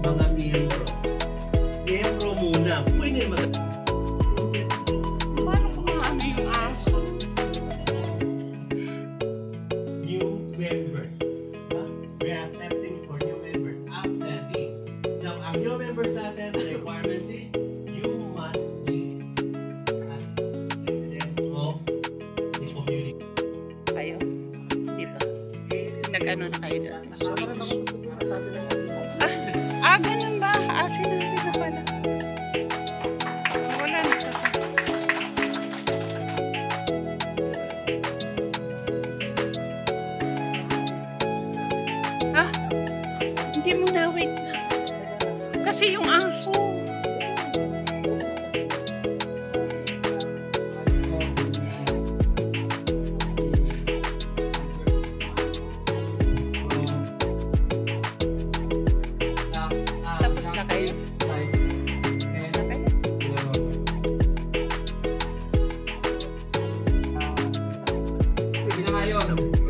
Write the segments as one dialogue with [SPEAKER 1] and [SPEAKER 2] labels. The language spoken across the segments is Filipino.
[SPEAKER 1] mga miyembro. Miyembro muna. Pwede naman.
[SPEAKER 2] Paano kung ano yung aso?
[SPEAKER 1] New members. We're accepting for new members after this. Now, ang new members natin, the requirements is you must be a resident of the community.
[SPEAKER 2] Kayo? Di ba? Nag-ano na kayo doon? Ganun ba? Sinabi na pala. Wala na siya. Hindi mo na wait. Kasi yung aso. Tapos na kayo?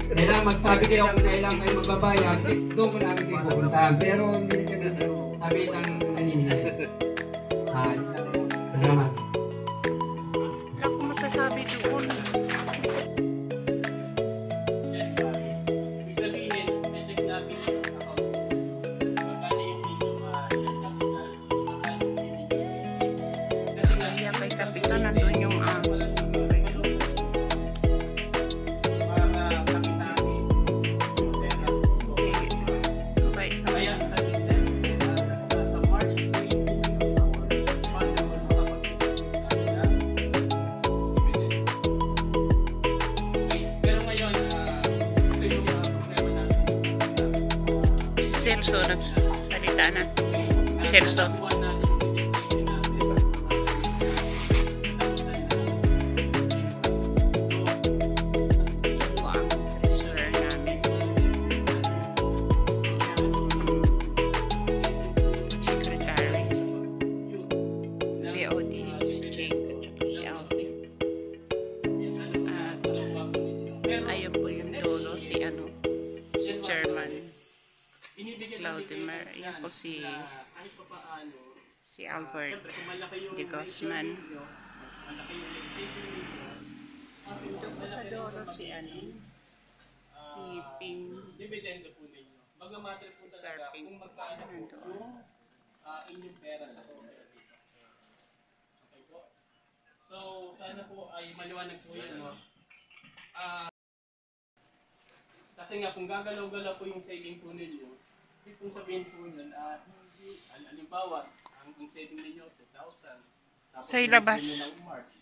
[SPEAKER 3] Kailangan magsabi kayo kung kailangan kayo magbabayad, doon ko namin kayo pupuntahan. Pero hindi kayo sabi ng naninili. Salamat.
[SPEAKER 2] Wala akong masasabi doon.
[SPEAKER 1] Ibig sabihin, na-check natin yung account. Magkano yung kasi nga,
[SPEAKER 2] Kaya kay Kapitan nandun yung Celso nagsalita na. Celso. Secretary. BOD si Jake at si Alvin. Ayun po yung dulo si si Chairman Claudimer. Yan po si Albert de Guzman. Doon po sa dulo si si Ping.
[SPEAKER 1] dividendo po ninyo. Mag-matter po talaga kung magkano po inyong pera sa cooperative. Okay po? So, sana po ay maliwanag po yan, no? Kasi nga, kung gagalaw-galaw po yung saving po ninyo, hindi pong sabihin po yun, hindi, halimbawa, ang saving ninyo, 2,000. Tapos
[SPEAKER 2] Sa ilabas.
[SPEAKER 1] ng March,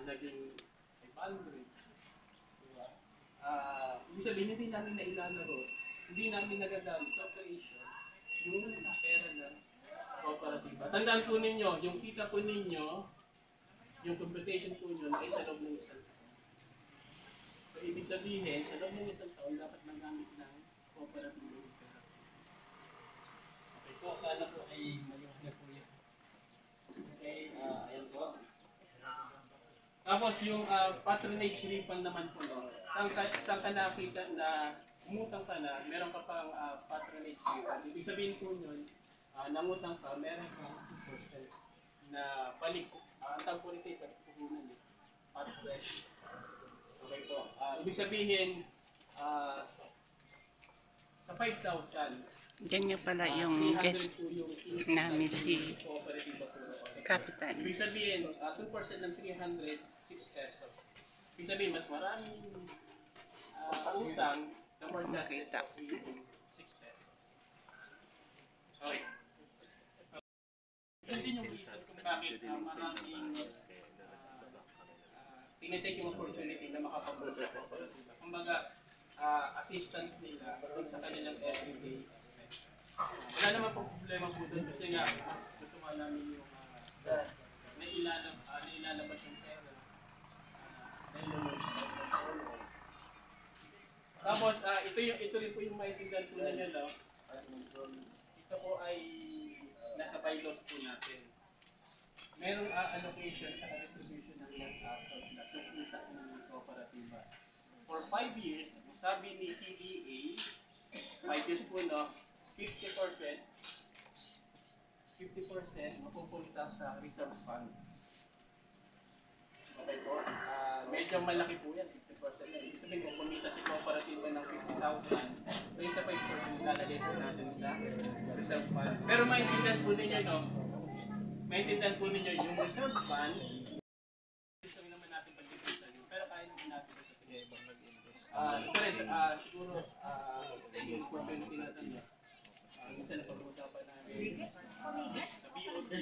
[SPEAKER 1] naging 500. Diba? Ibig sabihin, hindi namin nailalaro, hindi namin nagagamit sa operation yung pera ng kooperatiba. Tandaan po ninyo, yung kita po ninyo, yung computation po nyo ay sa loob ng isang taon. So, ibig sabihin, sa loob ng isang taon, dapat magamit ng cooperative yung pera. Okay po, sana po ay maliwanag po yan. Okay, ayan po. Tapos yung patronage refund naman po, no? Saan ka nakita na umutang ka na, meron ka pang patronage refund. Ibig sabihin po yun, nangutang ka, meron kang 2% na balik. Ang tawag po nito, pagpupunan eh. Patronage. Okay po. Ibig sabihin, sa 5,000,
[SPEAKER 2] Ganyan pala yung guest namin si Kapitan.
[SPEAKER 1] ibig sabihin, 2% ng 306 pesos. Ibig sabihin, mas maraming utang na more taxes sa 6 pesos. Okay. Ito din yung reason kung bakit maraming tinitake yung opportunity na makapag-work sa cooperative. Kumbaga, assistance nila sa kanilang everyday expenses. Wala naman po problema po doon kasi nga mas gusto nga namin yung nailalabas yung pera. Tapos, ito rin po yung maintindihan po na nila. Ito po ay nasa bylaws po natin. Merong allocation sa distribution ng net asset na kita ng kooperatiba. For 5 years, sabi ni CDA, 5 years po, no, 50% 50% mapupunta sa reserve fund. Okay po? Medyo malaki po yan, 50% yan. Ibig sabihin kung kumita si cooperative ng 50,000, 25% lalagay po natin sa reserve fund. Pero maintindihan po ninyo, no? Maintindihan po ninyo yung reserve fund, gusto naman natin pag-depensan yun, pero kaya naman natin sa ibang nag-invest. Ito rin, siguro, taking opportunity natin yun. Minsan na pag-uusapan namin sa BOD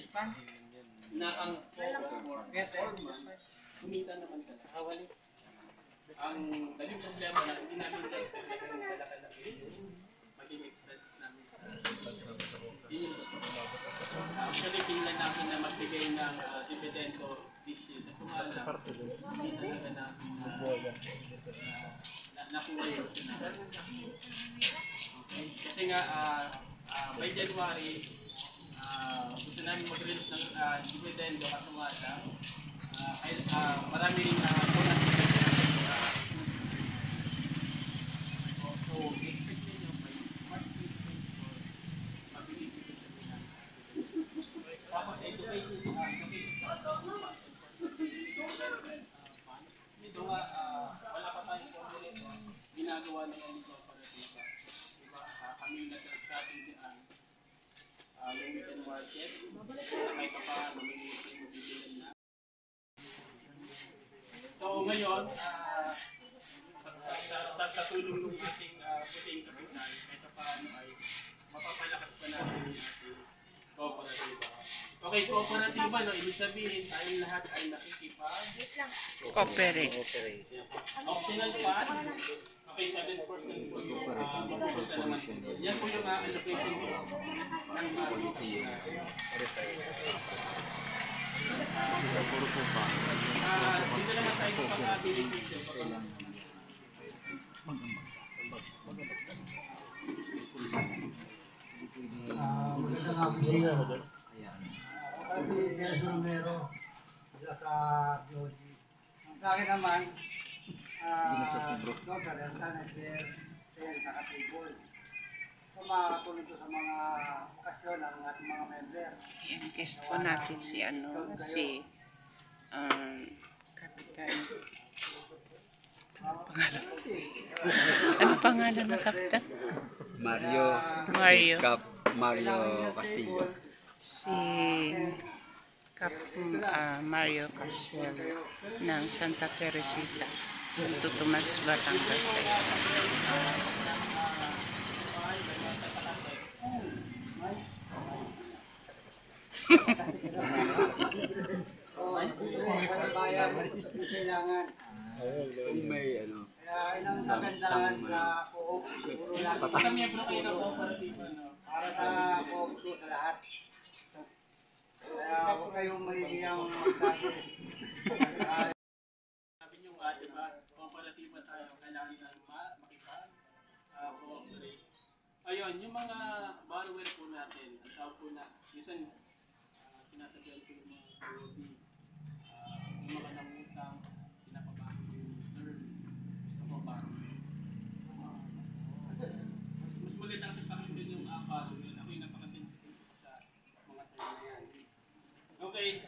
[SPEAKER 1] na ang focus for 4 months, kumita naman talaga. Ang daling problema na hindi namin na-expect na kung kalaki-laki yung maging expenses namin sa actually, tingnan natin na magbigay ng dividendo this year. Kasi nga lang, hindi talaga namin nakuha yung sinabi. Okay? Kasi nga, by January, gusto namin mag-release ng dividendo kasi nga lang, maraming bonus so, expect nyo by March 2024, mag-release ito siya. Tapos, education sa ito nga, wala pa tayong formula ginagawa na yan ito para diba? Kami nag-strategy-an yung weekend market, kahit pa paano may weekend mabibilan na. So ngayon, sa tulong ng ating puting kapital, kahit pa paano ay mapapalakas pa natin yung ating kooperatiba. Okay, kooperatiba, no, ibig sabihin tayong lahat ay
[SPEAKER 2] Cooperate.
[SPEAKER 1] Optional pa. Okay, 7% po yung mapupunta naman po. Yan po yung allocation po ng BPI. Dito naman tayo po pang beneficio.
[SPEAKER 4] Magandang hapon. Kasi Sergio Romero sa BOD. Sa akin naman, doon sa renta na share, nakatable. So makakatulong ito sa mga okasyon ng ating mga member.
[SPEAKER 2] Yan, guest po natin si Kapitan. Ano pangalan ng Kapitan?
[SPEAKER 3] Mario. Mario Castillo.
[SPEAKER 2] Si Mario Castillo ng Santa Teresita, Tutumas, Batangas.
[SPEAKER 4] Bayan, kailangan.
[SPEAKER 3] Kung may ano.
[SPEAKER 4] Kaya inang kagandahan sa co-op, puro lagi.
[SPEAKER 1] Basta miyembro kayo ng kooperatiba, no?
[SPEAKER 4] Para sa co-op to sa lahat. Kaya huwag kayong mahihiyang magsabi.
[SPEAKER 1] Sabi nyo, diba, kooperatiba tayo, kailangan tayo makipag-cooperate. Ayun, yung mga borrower po natin, ang tawag po na, minsan, sinasabihan ko yung mga BOD, yung mga nangutang, pinapabago yung term, gusto ko parang mas maganda kasi pakinggan yung borrower. Ako yung napaka-sensitive sa mga term na yan. Okay,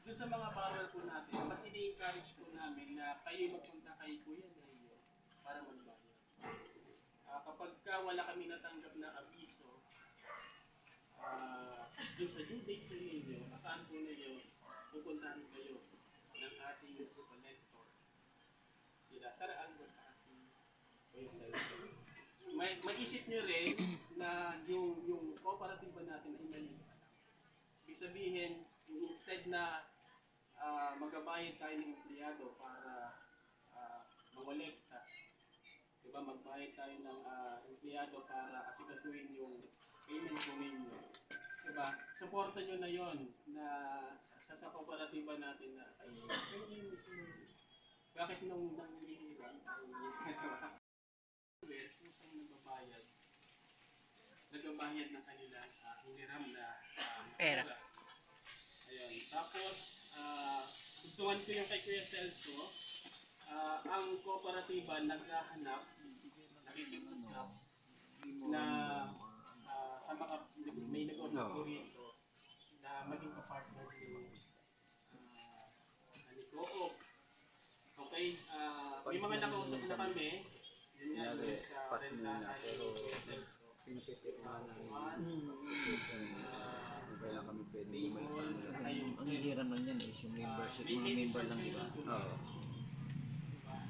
[SPEAKER 1] dun sa mga borrower po natin, mas ini-encourage po namin na kayo magpunta kay Kuya Leo para magbayad. Kapag wala kami natanggap na abiso, dun sa due date po ninyo, saan po ninyo pupuntahan kayo ng ating collector. Sila Sir Angus sa si Maisip nyo rin na yung kooperatiba natin ay mali. Ibig sabihin, instead na magabayad tayo ng empleyado para mangolekta, diba, magbayad tayo ng empleyado para asikasuhin yung payment po ninyo. Diba, supportan nyo na yon na sa kooperatiba natin na ay bakit nung nangyayari ay kung saan nagbabayad ng kanilang hiniram na
[SPEAKER 2] Pera.
[SPEAKER 1] Ayun. Tapos, gustuhan ko yung kay Kuya Celso, ang kooperatiba naghahanap, nakikipag-usap na sa mga may negosyo po rito maging kapartner din ni Co-op. Okay, may mga nakausap na kami. Yun nga doon sa rentahan ni Quezon.
[SPEAKER 5] Ang hiram lang yan is yung membership, mga member lang diba? Oo.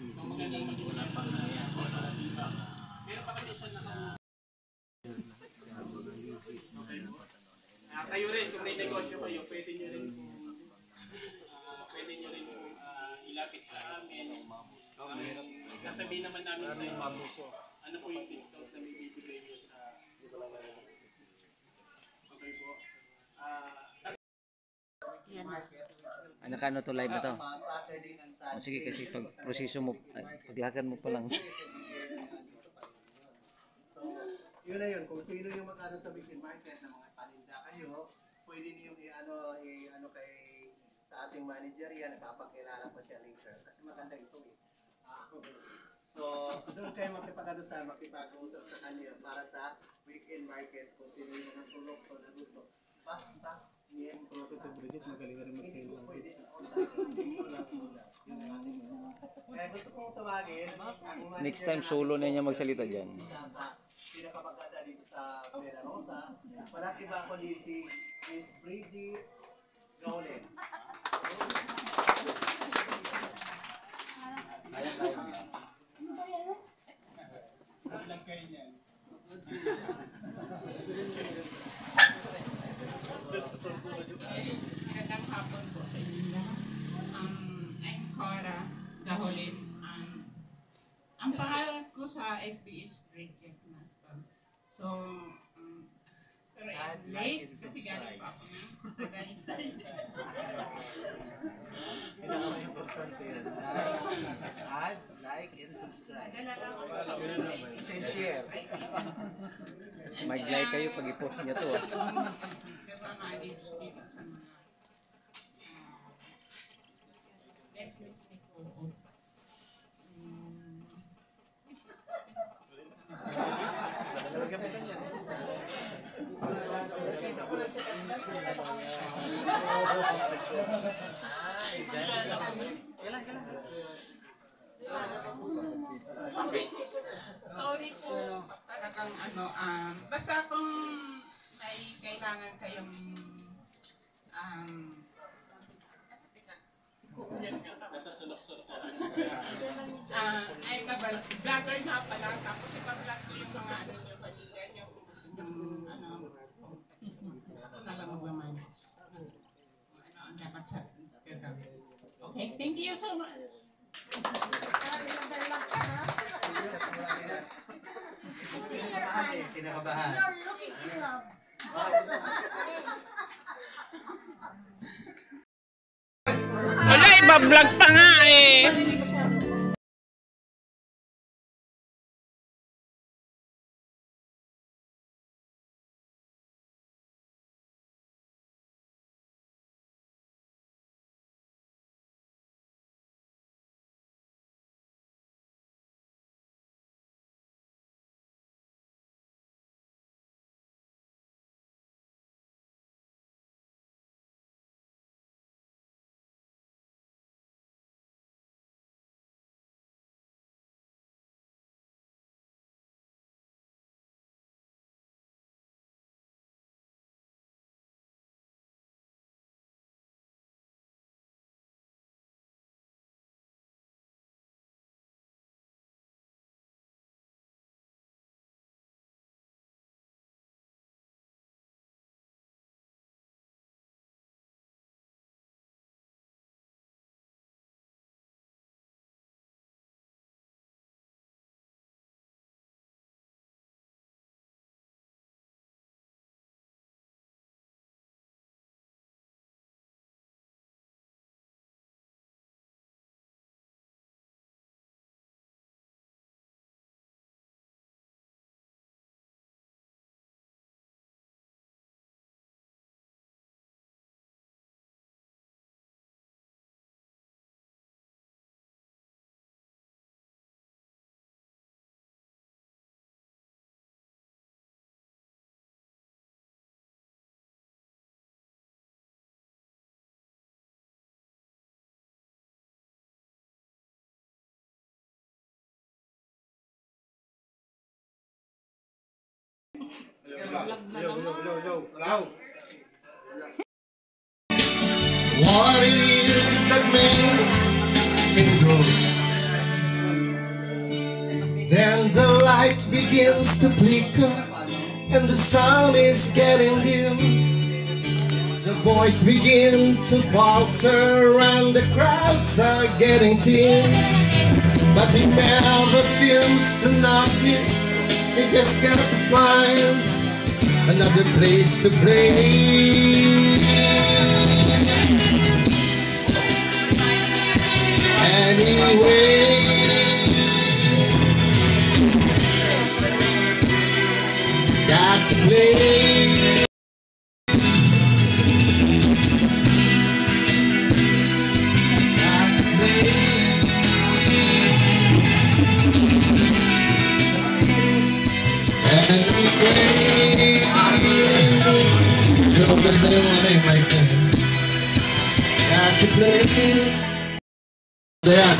[SPEAKER 1] So magandang
[SPEAKER 5] Wala pang yan, wala pang
[SPEAKER 1] meron pa kami siya naka okay po. Kayo rin, kung may negosyo kayo, pwede nyo rin ilapit sa amin. Sasabihin naman namin sa inyo, ano po yung discount na may bibigay nyo sa okay po.
[SPEAKER 5] Nakano to live na to?
[SPEAKER 4] Saturday and Sunday.
[SPEAKER 5] O sige kasi pag proseso mo, paglakan mo pa lang.
[SPEAKER 4] So, yun na yun. Kung sino yung magkano sa weekend market na mga paninda kayo, pwede niyong i-ano kay sa ating manager yan, napapakilala pa siya later. Kasi maganda ito eh. So, doon kayo makipag-usap sa kanya para sa weekend market kung sino yung mga produkto na gusto. Basta, miyembro sa Brigit, magaling na rin mag-sale lang. Pwede sa kaya gusto kong tawagin,
[SPEAKER 5] Next time solo na niya magsalita dyan.
[SPEAKER 4] pinakapagkada dito sa Vera Rosa. Malaki ba ako ni si Miss Bridget Gaulen?
[SPEAKER 1] Lang kayo niyan.
[SPEAKER 2] Magandang hapon po sa inyo lahat. I'm Cora Daholin. Ang pangalan ko sa FB is Bridget Naspa. So, sorry, I'm late kasi galing pa ako ng Tagaytay.
[SPEAKER 4] Pinaka-importante yan. Add, like, and subscribe.
[SPEAKER 2] Dala lang ako.
[SPEAKER 4] And share.
[SPEAKER 5] Mag-like kayo pag i-post niya to.
[SPEAKER 2] Nagmamalids dito sa mga business ni Co-op. Sorry po. Talagang basta kung may kailangan kayong ay vlogger nga pala, tapos ipa-vlog ko yung mga ano nyo, balikan nyo kung gusto nyo ako na lang magmamanage. Ano ang dapat sa gagawin. Okay, thank you so much.
[SPEAKER 4] Kinakabahan.
[SPEAKER 6] You're looking in love.
[SPEAKER 2] Wala, iba-vlog pa nga eh. Vlog na naman.
[SPEAKER 6] What it is that makes me go. Then the light begins to flicker and the sun is getting dim. The boys begin to falter and the crowds are getting thin. But he never seems to notice. He just got to find another place to play. Anyway, got to play. Got to play. Anyway, you're the devil, my friend. Got to play. There.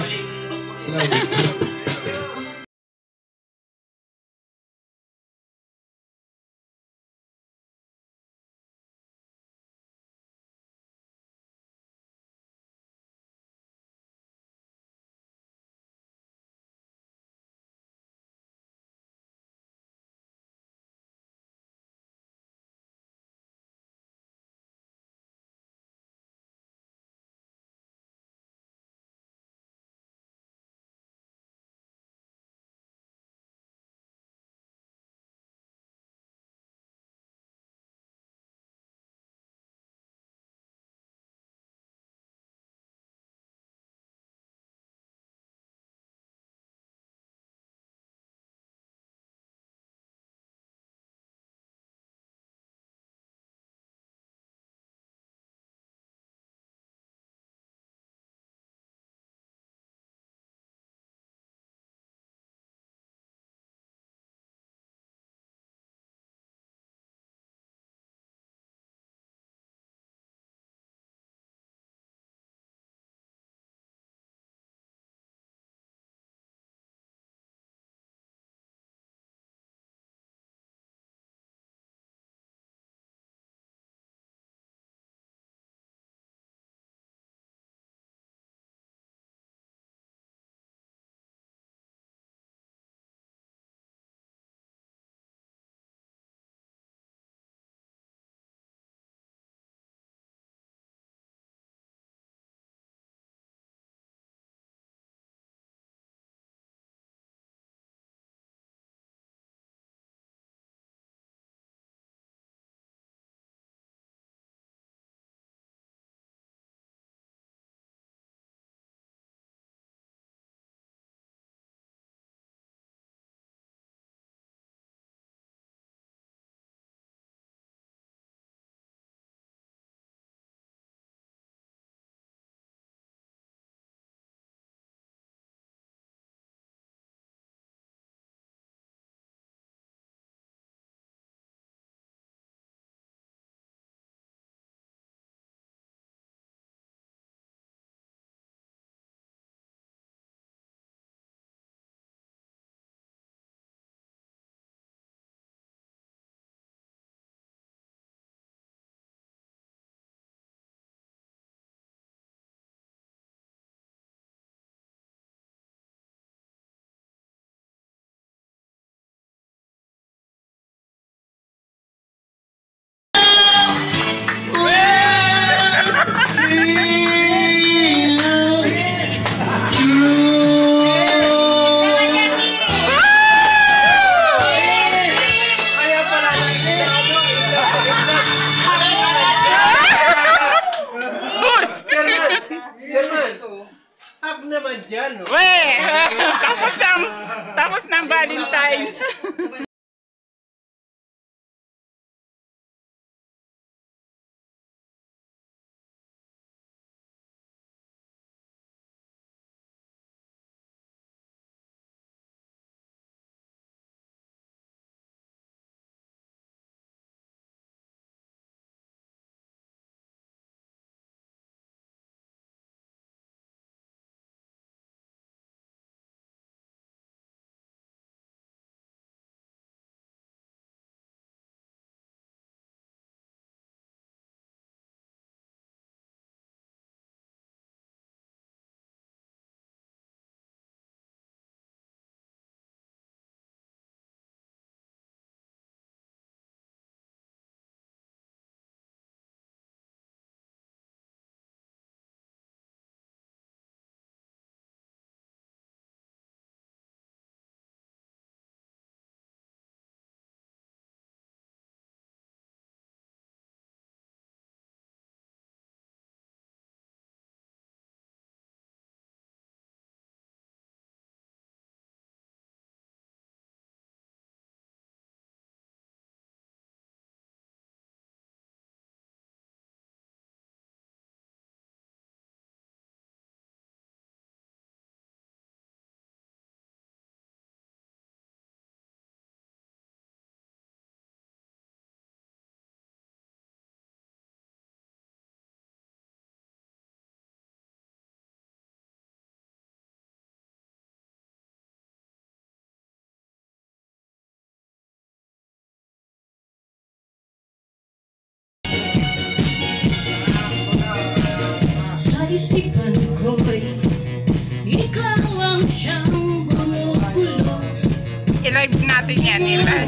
[SPEAKER 2] natin yan, Ilan.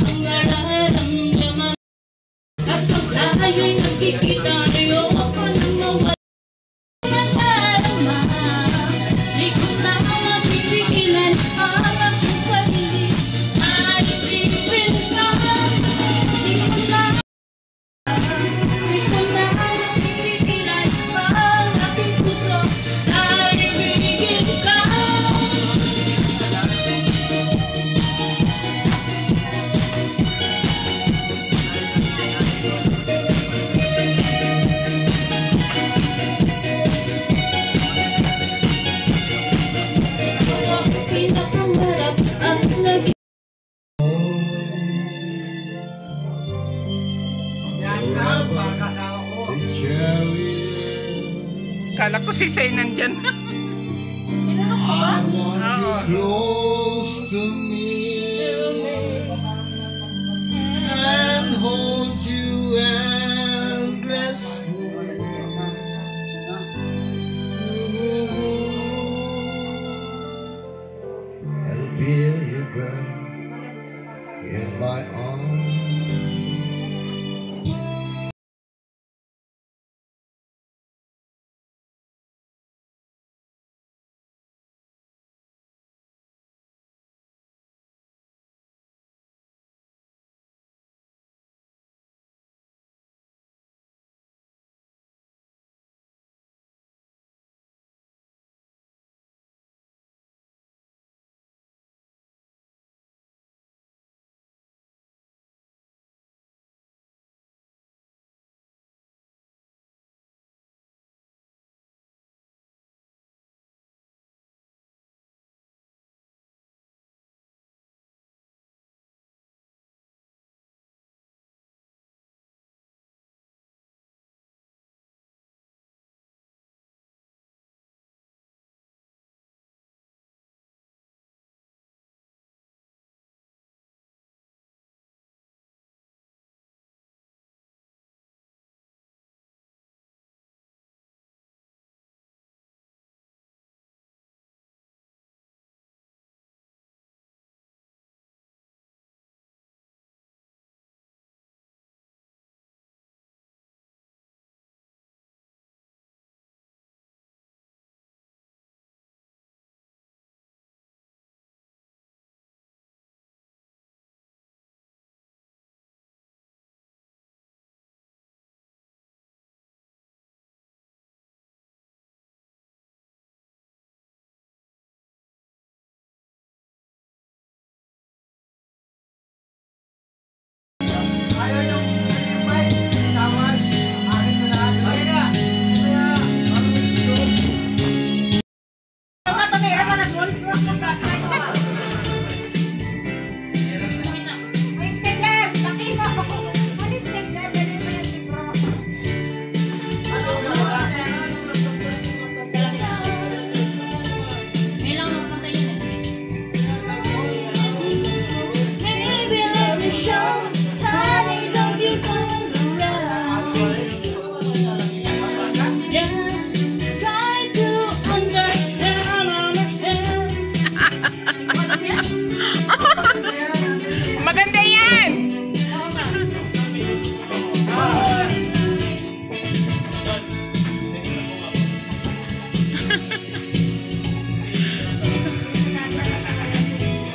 [SPEAKER 7] Ang nararamdaman at pag tayo'y nakikita niyo ako nang mawala nadarama. Di ko na mapipigilan ang aking sarili na isipin ka. Di ko na mapipigilan ang aking puso na ibigin ka. Pinakamarap ang naging
[SPEAKER 6] The chariot.
[SPEAKER 2] Kala ko si Say nandyan.
[SPEAKER 6] I want you close to me and hold you endlessly. I'll bear you, girl, in my arms.
[SPEAKER 2] Maganda yan!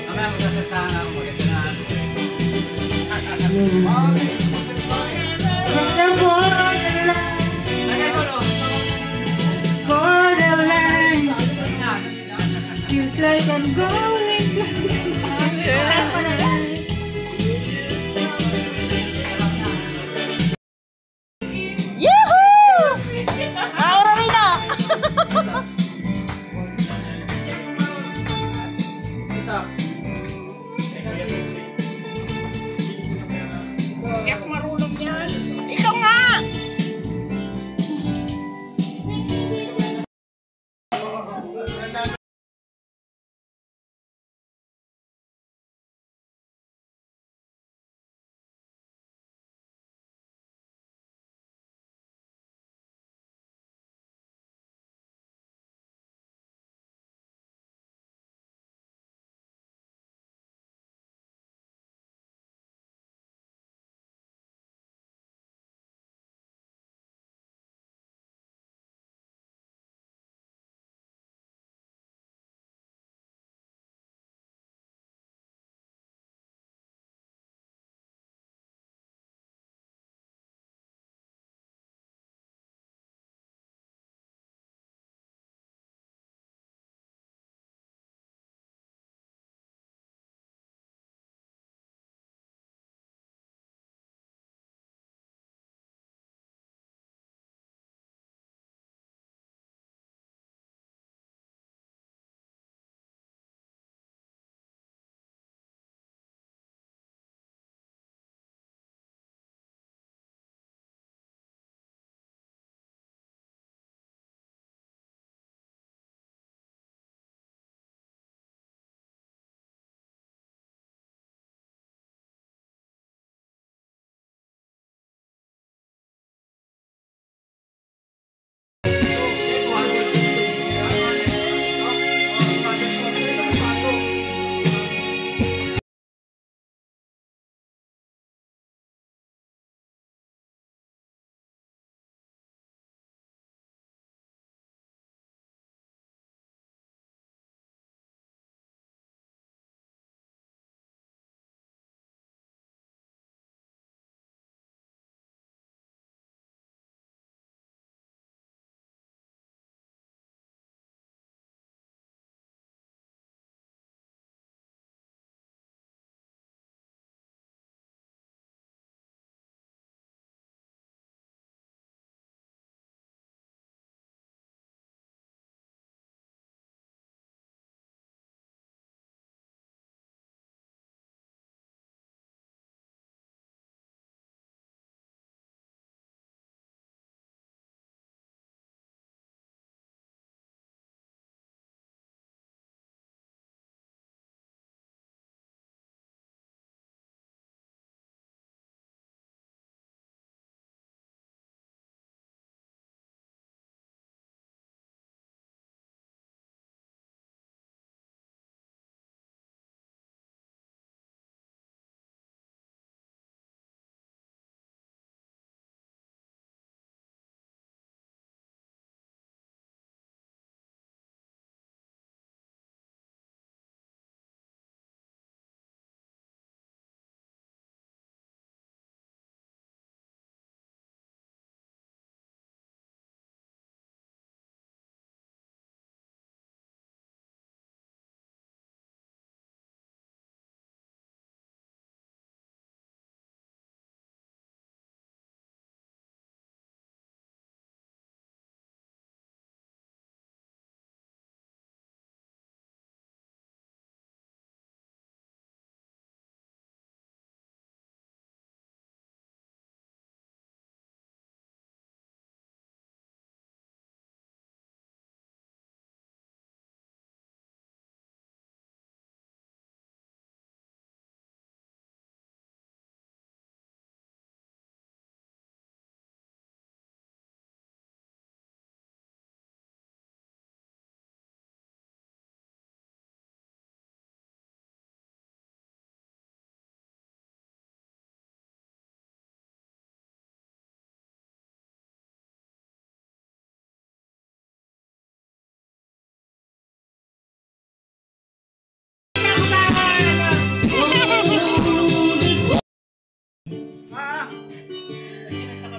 [SPEAKER 3] Mamaya magsasasahan ako. Maganda na.
[SPEAKER 7] feels like I'm going
[SPEAKER 2] Yahoo! Maura Rina!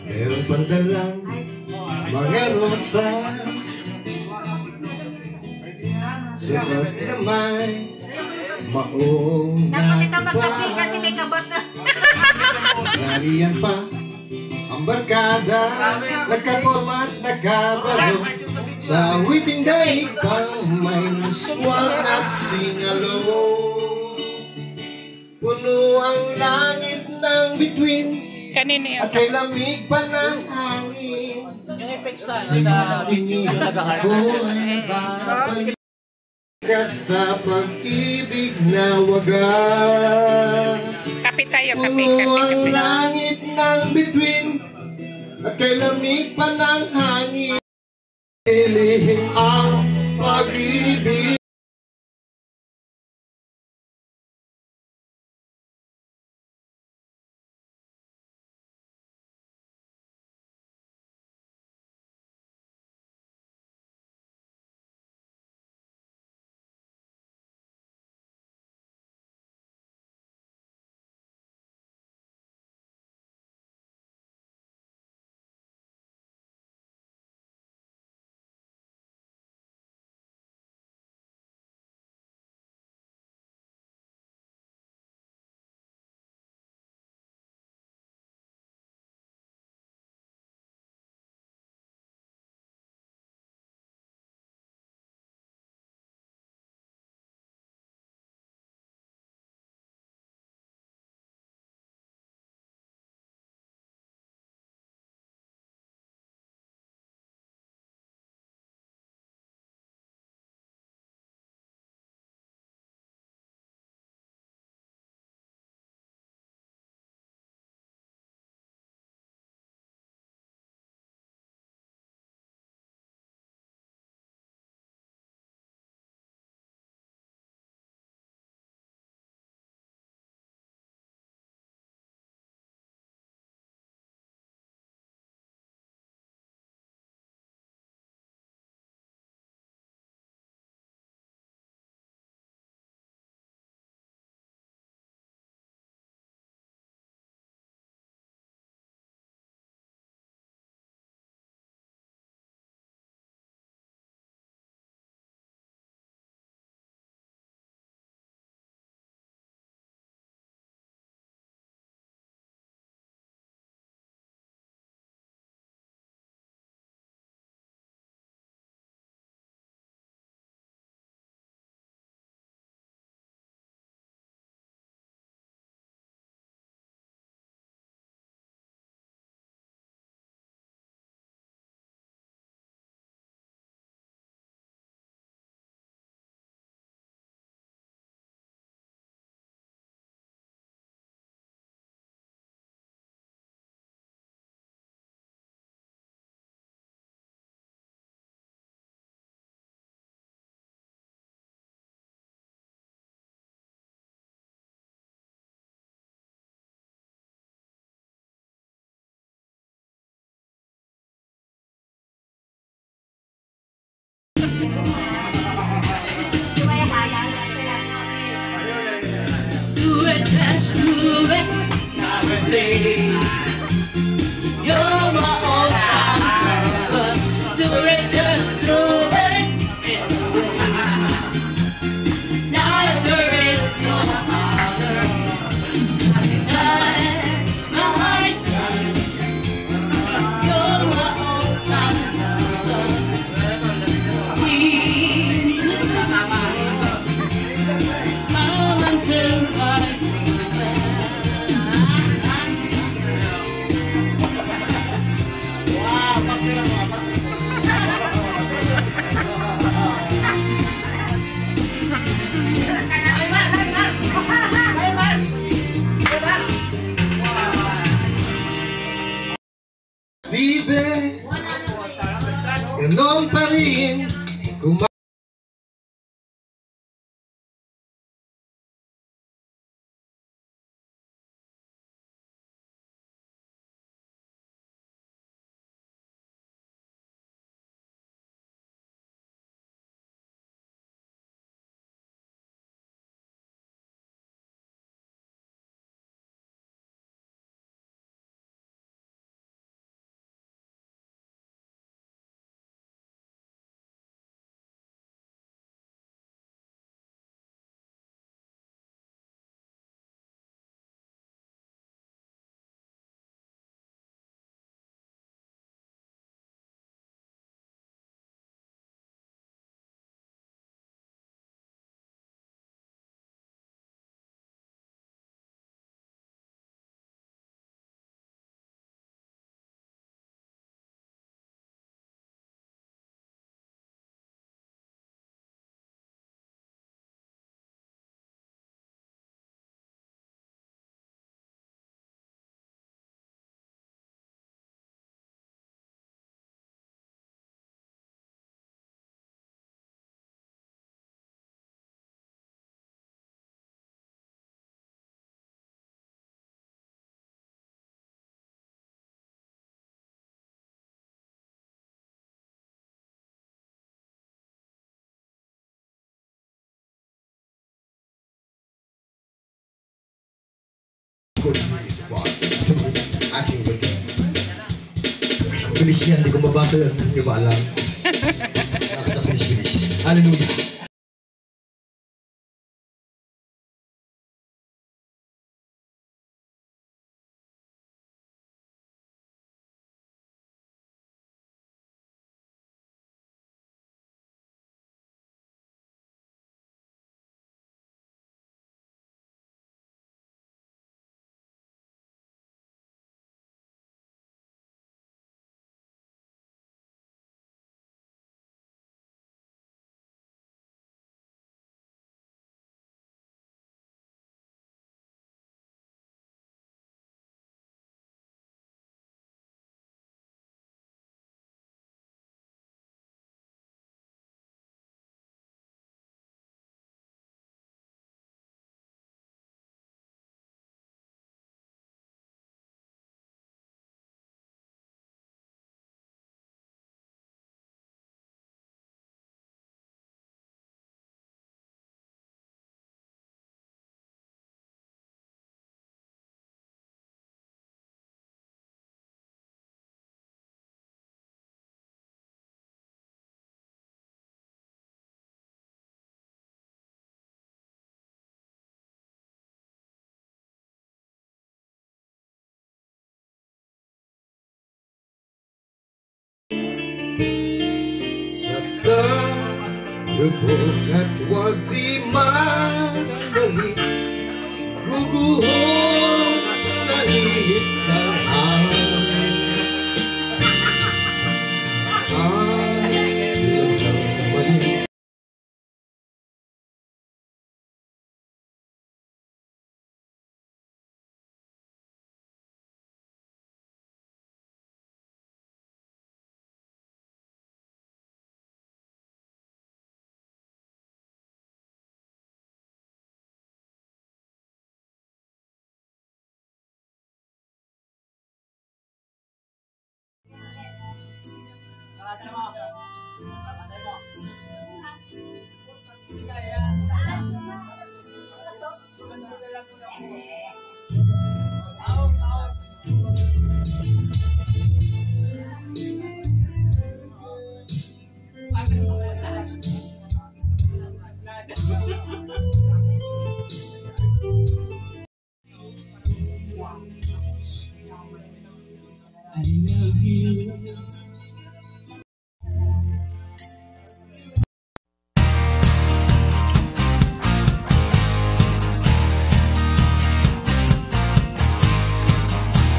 [SPEAKER 6] Meron pang dalang mga rosas, sukat na may maunang
[SPEAKER 7] Kasi may kabot na.
[SPEAKER 6] nariyan pa ang barkada, nagkaporma at nagkabalo sa awiting daig pang may muswag at singalo. Puno ang langit ng bituin at kay lamig pa ng hangin.
[SPEAKER 5] Yung effects sa
[SPEAKER 6] Tingin ko ay babalik ka sa pag-ibig na wagas.
[SPEAKER 2] Kape tayo,
[SPEAKER 6] Puno ang langit ng bituin at kay lamig pa ng hangin. Ilihim ang pag-ibig. Ganon pa rin good. Ating bagay. Bilis yan, hindi ko mabasa yan. Hindi ba alam? Nakita bilis. Hallelujah. Lubog at huwag di masalit, guguhot sa lihit ng hangin. Alam ng mali.